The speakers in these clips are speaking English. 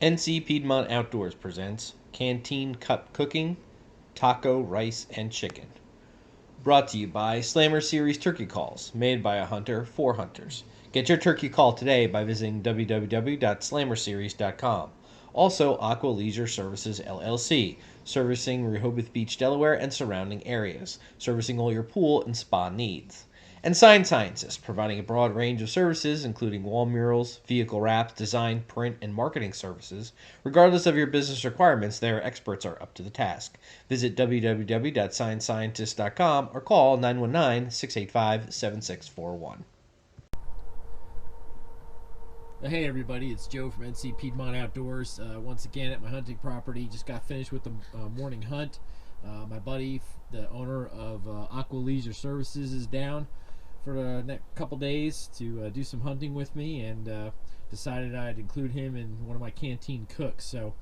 NC Piedmont Outdoors presents Canteen Cup Cooking, Taco, Rice, and Chicken. Brought to you by Slammer Series Turkey Calls, made by a hunter for hunters. Get your turkey call today by visiting www.slammerseries.com. Also, Aqua Leisure Services LLC, servicing Rehoboth Beach, Delaware, and surrounding areas, servicing all your pool and spa needs. And Sign Scientist, providing a broad range of services, including wall murals, vehicle wraps, design, print, and marketing services. Regardless of your business requirements, their experts are up to the task. Visit www.signscientist.com or call 919-685-7641. Hey everybody, it's Joe from NC Piedmont Outdoors. Once again at my hunting property. Just got finished with the morning hunt. My buddy, the owner of Aqua Leisure Services, is down for the next couple days to do some hunting with me, and decided I'd include him in one of my canteen cooks. So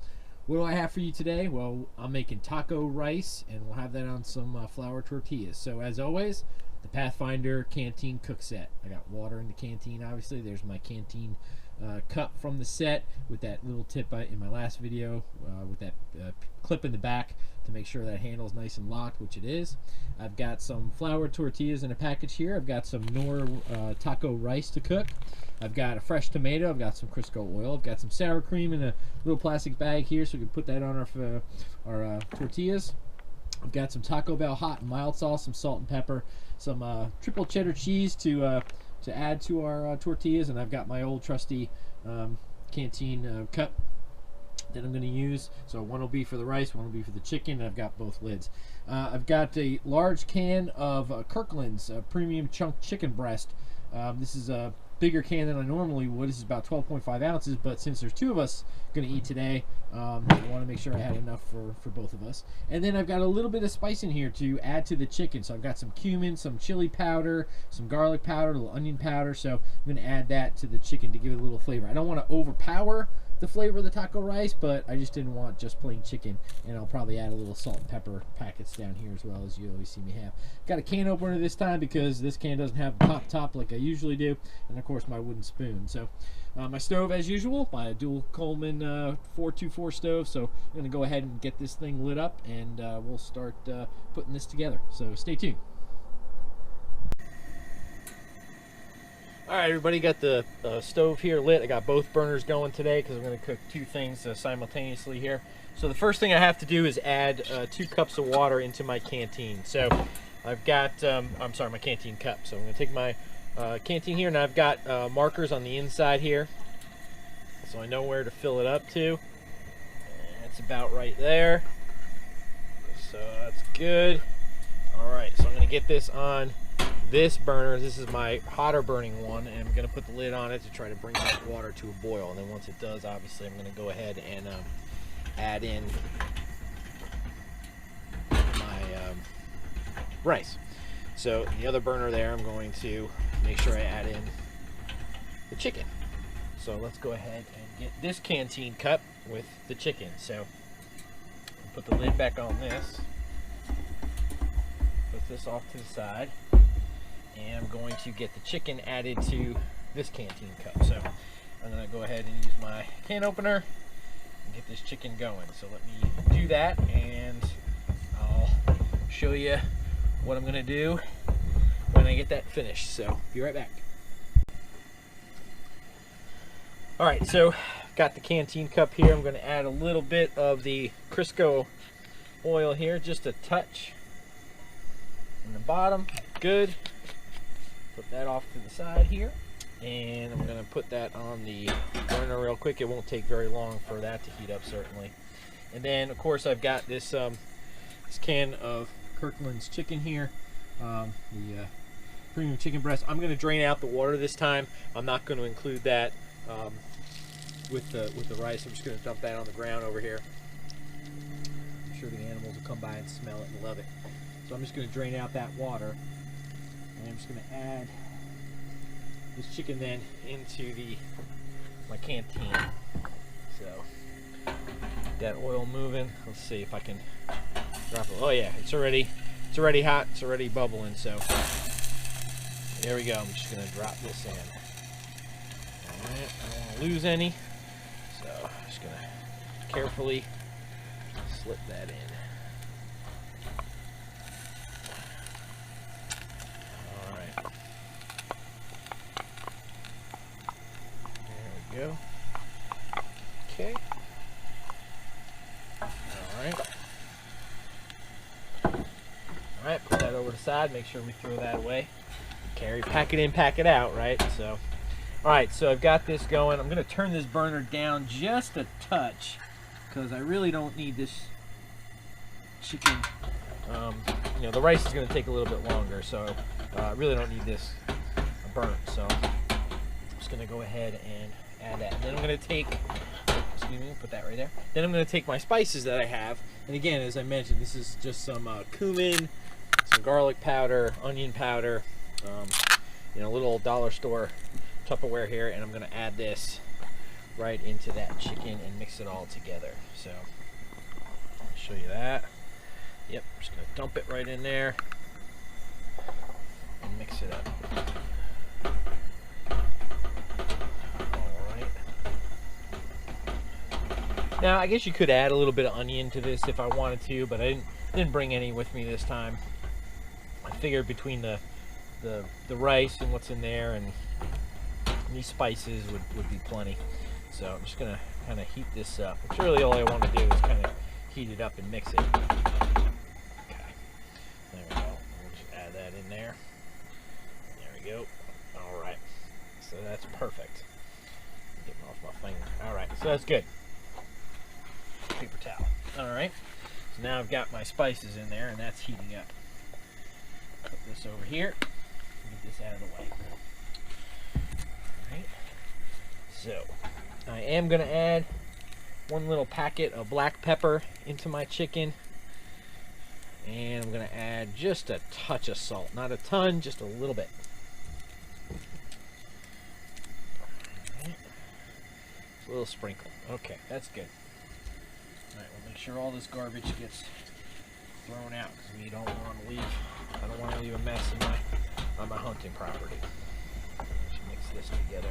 what do I have for you today? Well, I'm making taco rice, and we'll have that on some flour tortillas. So as always, the Pathfinder Canteen cook set. I got water in the canteen, obviously. There's my canteen cup from the set with that little tip in my last video with that clip in the back to make sure that handle is nice and locked, which it is. I've got some flour tortillas in a package here. I've got some Knorr taco rice to cook. I've got a fresh tomato. I've got some Crisco oil. I've got some sour cream in a little plastic bag here so we can put that on our tortillas. I've got some Taco Bell hot and mild sauce, some salt and pepper, some triple cheddar cheese to add to our tortillas, and I've got my old trusty canteen cup that I'm going to use. So one will be for the rice, one will be for the chicken, and I've got both lids. I've got a large can of Kirkland's premium chunk chicken breast. This is a bigger can than I normally would. This is about 12.5 ounces, but since there's two of us going to eat today, I want to make sure I had enough for both of us. And then I've got a little bit of spice in here to add to the chicken. So I've got some cumin, some chili powder, some garlic powder, a little onion powder. So I'm going to add that to the chicken to give it a little flavor. I don't want to overpower the flavor of the taco rice, but I just didn't want just plain chicken, and I'll probably add a little salt and pepper packets down here as well, as you always see me have. Got a can opener this time because this can doesn't have the top like I usually do, and of course my wooden spoon. So my stove, as usual, my dual Coleman 424 stove. So I'm going to go ahead and get this thing lit up, and we'll start putting this together. So stay tuned. Alright everybody, got the stove here lit. I got both burners going today because I'm going to cook two things simultaneously here. So the first thing I have to do is add 2 cups of water into my canteen. So I've got, my canteen cup. So I'm going to take my canteen here, and I've got markers on the inside here. So I know where to fill it up to. And it's about right there. So that's good. Alright, so I'm going to get this on this burner. This is my hotter burning one, and I'm going to put the lid on it to try to bring that water to a boil. And then once it does, obviously I'm going to go ahead and add in my rice. So the other burner there, I'm going to make sure I add in the chicken. So let's go ahead and get this canteen cup with the chicken. So put the lid back on this, put this off to the side, and I'm going to get the chicken added to this canteen cup. So I'm going to go ahead and use my can opener and get this chicken going. So let me do that, and I'll show you what I'm going to do when I get that finished. So be right back. Alright, so got the canteen cup here. I'm going to add a little bit of the Crisco oil here, just a touch in the bottom. Good. Put that off to the side here, and I'm going to put that on the burner real quick. It won't take very long for that to heat up, certainly. And then of course I've got this this can of Kirkland's chicken here, the premium chicken breast. I'm going to drain out the water this time. I'm not going to include that with the rice. I'm just going to dump that on the ground over here. I'm sure the animals will come by and smell it and love it. So I'm just going to drain out that water. And I'm just going to add this chicken then into my canteen. So that oil moving. Let's see if I can drop it. Oh yeah, it's already hot. It's already bubbling. So there we go. I'm just going to drop this in. Alright, I don't want to lose any. So I'm just going to just carefully slip that in. All right. There we go. Okay. All right. All right, put that over the side. Make sure we throw that away. Carry, pack it in, pack it out, right? So, all right, so I've got this going. I'm going to turn this burner down just a touch because I really don't need this chicken. You know, the rice is going to take a little bit longer, so I really don't need this burnt. So I'm just going to go ahead and add that. And then I'm going to take, excuse me, put that right there. Then I'm going to take my spices that I have. And again, as I mentioned, this is just some cumin, some garlic powder, onion powder, you know, little dollar store Tupperware here, and I'm going to add this right into that chicken and mix it all together. So I'll show you that. Yep, I'm just going to dump it right in there and mix it up. All right. Now, I guess you could add a little bit of onion to this if I wanted to, but I didn't bring any with me this time. I figured between the rice and what's in there and these spices would be plenty. So I'm just going to kind of heat this up. Which really all I want to do is kind of heat it up and mix it. Okay. There we go. We'll just add that in there. There we go. All right. So that's perfect. Get off my finger. All right. So that's good. Paper towel. All right. So now I've got my spices in there and that's heating up. Put this over here. Get this out of the way. Alright. So, I am going to add one little packet of black pepper into my chicken. And I'm going to add just a touch of salt. Not a ton, just a little bit. Alright. A little sprinkle. Okay, that's good. Alright, we'll make sure all this garbage gets thrown out because we don't want to leave. I don't want to leave a mess on my hunting property. Just mix this together.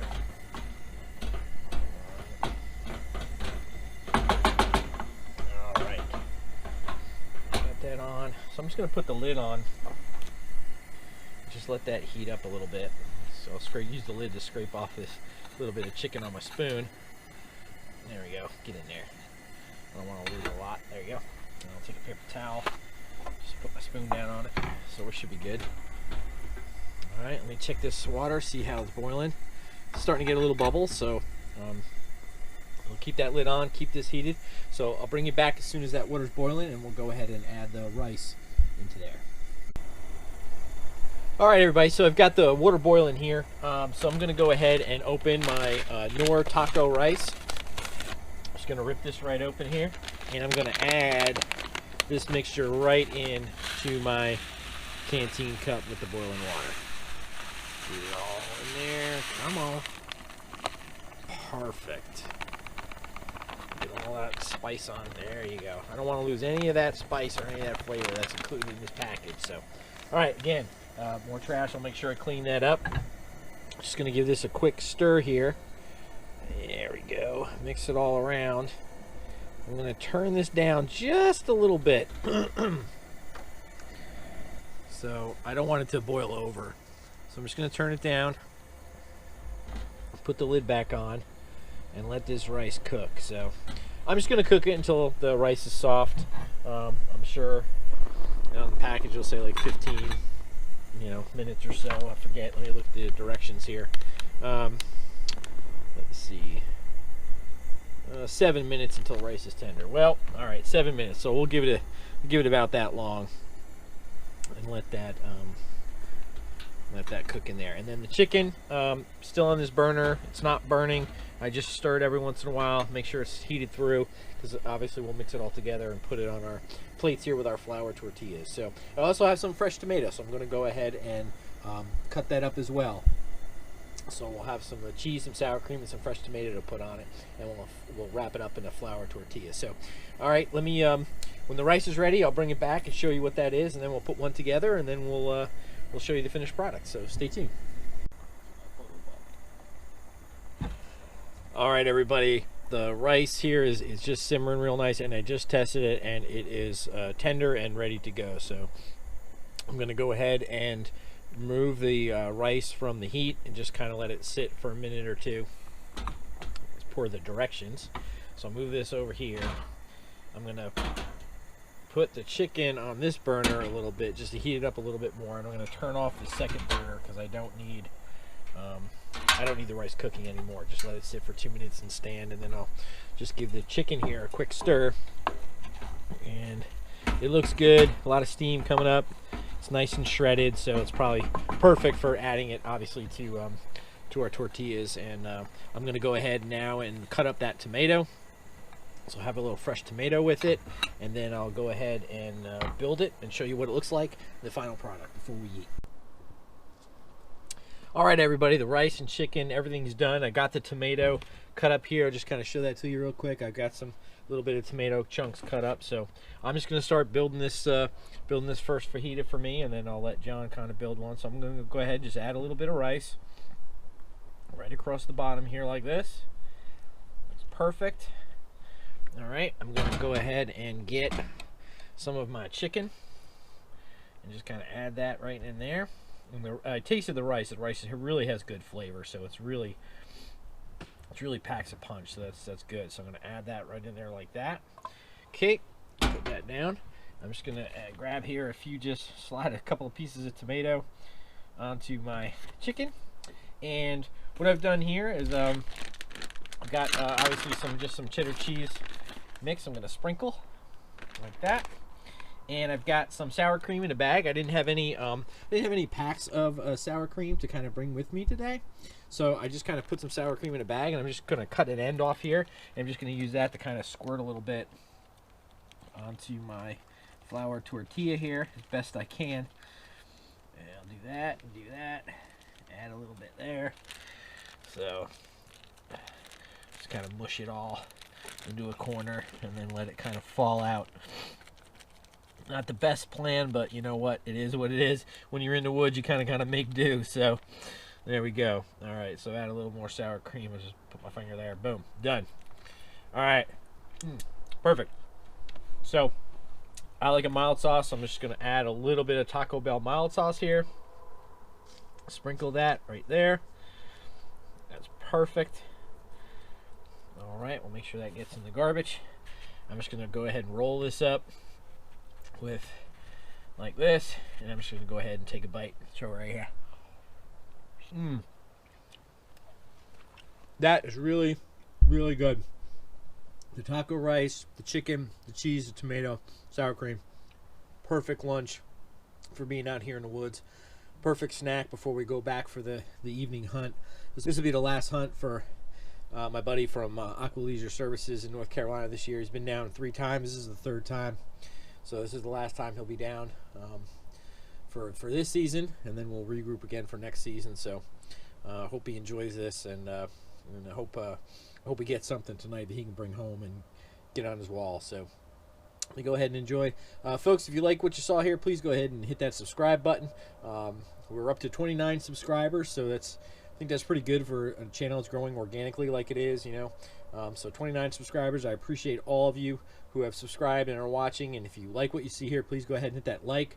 All right. Got that on. So I'm just going to put the lid on. Just let that heat up a little bit. So I'll use the lid to scrape off this little bit of chicken on my spoon. There we go. Get in there. I don't want to lose a lot. There you go. And I'll take a paper towel. Just put my spoon down on it, so we should be good. All right, let me check this water, see how it's boiling. It's starting to get a little bubbles, so we'll keep that lid on, keep this heated. So I'll bring you back as soon as that water's boiling, and we'll go ahead and add the rice into there. All right, everybody, so I've got the water boiling here. So I'm gonna go ahead and open my Knorr taco rice. Just gonna rip this right open here, and I'm gonna add this mixture right in to my Canteen cup with the boiling water. Get it all in there. Come on. Perfect. Get all that spice on. There you go. I don't want to lose any of that spice or any of that flavor that's included in this package. So, all right, again, more trash. I'll make sure I clean that up. Just going to give this a quick stir here. There we go. Mix it all around. I'm going to turn this down just a little bit. So I don't want it to boil over. So I'm just going to turn it down, put the lid back on, and let this rice cook. So I'm just going to cook it until the rice is soft. I'm sure on the package it'll say like 15 minutes or so. I forget. Let me look at the directions here. Let's see. 7 minutes until rice is tender. Well, all right, 7 minutes. So we'll give it about that long, and let that cook in there. And then the chicken, still on this burner. It's not burning. I just stir it every once in a while. Make sure it's heated through, because obviously we'll mix it all together and put it on our plates here with our flour tortillas. So I also have some fresh tomatoes, so I'm going to go ahead and cut that up as well. So we'll have some cheese, some sour cream, and some fresh tomato to put on it, and we'll wrap it up in a flour tortilla. So, all right, let me when the rice is ready, I'll bring it back and show you what that is, and then we'll put one together, and then we'll show you the finished product. So stay tuned. All right, everybody, The rice here is just simmering real nice, and I just tested it, and it is tender and ready to go. So I'm going to go ahead and remove the rice from the heat and just kind of let it sit for a minute or two. Let's pour the directions. So I'll move this over here. I'm going to put the chicken on this burner a little bit just to heat it up a little bit more, and I'm going to turn off the second burner because I don't need the rice cooking anymore. Just let it sit for 2 minutes and stand, and then I'll just give the chicken here a quick stir. And it looks good. A lot of steam coming up. It's nice and shredded, so it's probably perfect for adding it, obviously, to our tortillas. And I'm going to go ahead now and cut up that tomato. So I'll have a little fresh tomato with it, and then I'll go ahead and build it and show you what it looks like, the final product, before we eat. All right, everybody, the rice and chicken, everything's done. I got the tomato cut up here. I'll just kind of show that to you real quick. I got some little bit of tomato chunks cut up, so I'm just going to start building this first fajita for me, and then I'll let John kind of build one. So I'm going to go ahead and just add a little bit of rice right across the bottom here like this. That's perfect. All right, I'm going to go ahead and get some of my chicken and just kind of add that right in there. And I tasted the rice. The rice really has good flavor, so it really packs a punch. So that's good. So I'm going to add that right in there like that. Okay, put that down. I'm just going to grab here just slide a couple of pieces of tomato onto my chicken. And what I've done here is I've got obviously some cheddar cheese mix. I'm going to sprinkle like that. And I've got some sour cream in a bag. I didn't have any packs of sour cream to kind of bring with me today, so I just kind of put some sour cream in a bag, and I'm just going to cut an end off here, and I'm just going to use that to kind of squirt a little bit onto my flour tortilla here as best I can. And I'll do that and do that. Add a little bit there. So just kind of mush it all into a corner and then let it kind of fall out. Not the best plan, but you know what? It is what it is. When you're in the woods, you kind of gotta make do. So there we go. All right, so add a little more sour cream. I'll just put my finger there. Boom, done. All right, perfect. So I like a mild sauce. So I'm just gonna add a little bit of Taco Bell mild sauce here. Sprinkle that right there. That's perfect. All right, we'll make sure that gets in the garbage. I'm just gonna go ahead and roll this up with like this, and I'm just going to go ahead and take a bite. Show right here. That is really, really good. The taco rice, the chicken, the cheese, the tomato, sour cream. Perfect lunch for being out here in the woods. Perfect snack before we go back for the evening hunt. This will be the last hunt for my buddy from Aqua Leisure Services in North Carolina this year. He's been down 3 times. This is the 3rd time. So this is the last time he'll be down for this season, and then we'll regroup again for next season. So I hope he enjoys this, and I hope he gets something tonight that he can bring home and get on his wall. So let me go ahead and enjoy. Folks, if you like what you saw here, please go ahead and hit that subscribe button. We're up to 29 subscribers, so I think that's pretty good for a channel that's growing organically like it is, you know. So 29 subscribers. I appreciate all of you who have subscribed and are watching, and if you like what you see here, please go ahead and hit that like.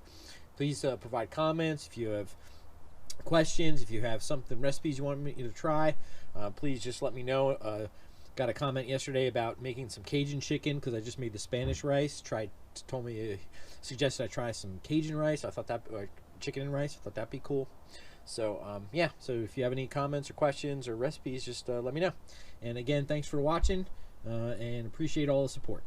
Please provide comments if you have questions, if you have recipes you want me to try, please just let me know. Got a comment yesterday about making some Cajun chicken because I just made the Spanish rice. Suggested I try some Cajun rice. I thought that chicken and rice. I thought that'd be cool. So yeah, so if you have any comments or questions or recipes, just let me know. And again, thanks for watching, and appreciate all the support.